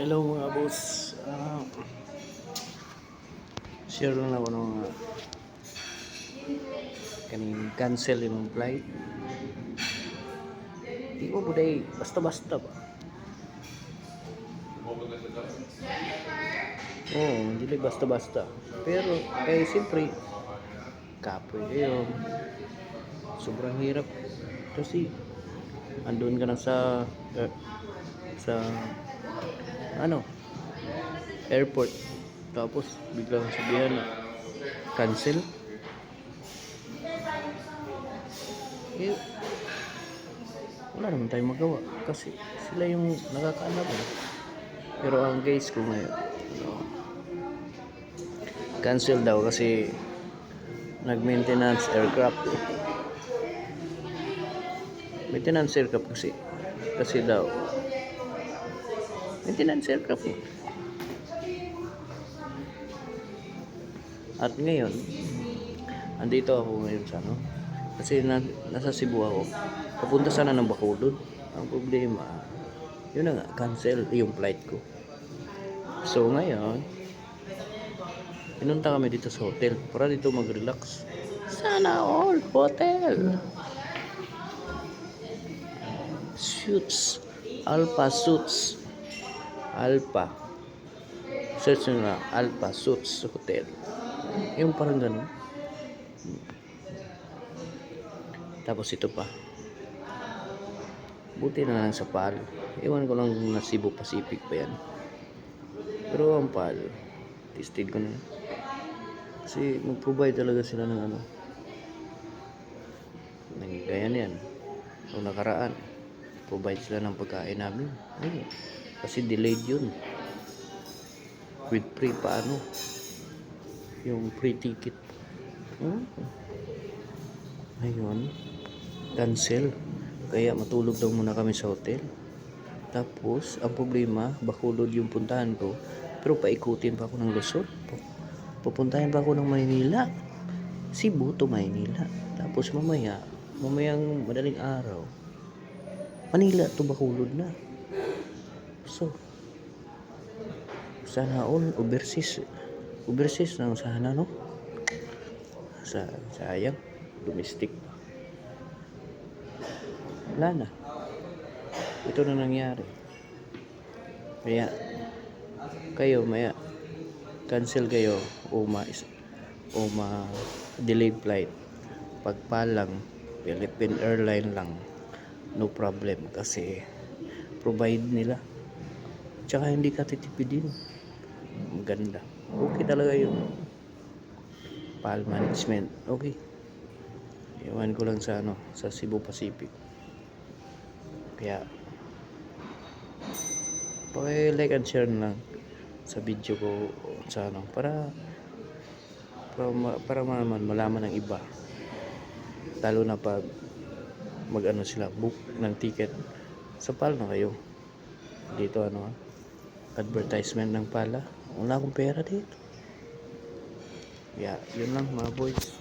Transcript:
Hello mga boss. Share lang ako ng kaning cancel yung flight. Di ko buday basta-basta ba. Oo, hindi basta-basta. Pero siyempre kapoy kayo. Sobrang hirap kasi andun ka na sa ano airport, tapos biglang sabihan na cancel. Eh, wala naman tayong magawa kasi sila yung nakakaalam eh. Pero ang case ko ngayon, cancel daw kasi nag-maintenance aircraft. Maintenance aircraft kasi daw maintenance aircraft. At ngayon, andito ako ngayon sa kasi nasa Cebu ako. Papunta sana ng Bacolod. Ang problema, yun na nga, cancel yung flight ko. So ngayon, pinunta kami dito sa hotel para dito mag-relax. Sana all hotel. Suits. Alpha Suits. Alpha. Search nyo na, Alpha Suits Hotel. Yung parang gano'n. Tapos ito pa. Buti na lang sa PAL. Ewan ko lang kung na Cebu Pacific pa yan. Pero ang PAL, tested ko na. Kasi mag-provide talaga sila ng ganyan yan. Nung nakaraan, provide sila ng pagkain namin. Kasi delayed yun. With free yung free ticket. Ngayon, cancel. Kaya matulog daw muna kami sa hotel. Tapos, ang problema, Bacolod yung puntahan ko. Pero paikutin pa ako ng Luzon. Pupuntahin pa ako ng Maynila. Cebu to Maynila. Tapos mamayang madaling araw, Manila to Bacolod na. So, sana all overseas na sana, no? Sayang, domestic. Wala na. Ito na nangyari. Kaya kayo cancel kayo o delayed flight. Pagpalang Philippine Airline lang, no problem kasi provide nila. Tsaka hindi ka titipidin. Maganda. Okay talaga yung PAL management. Okay. Iwan ko lang sa Cebu Pacific. Kaya like and share lang sa video ko sa para malaman ng iba, lalo na pag sila book ng ticket sa PAL na kayo dito advertisement ng PAL. Wala akong pera dito. Yun lang mga boys.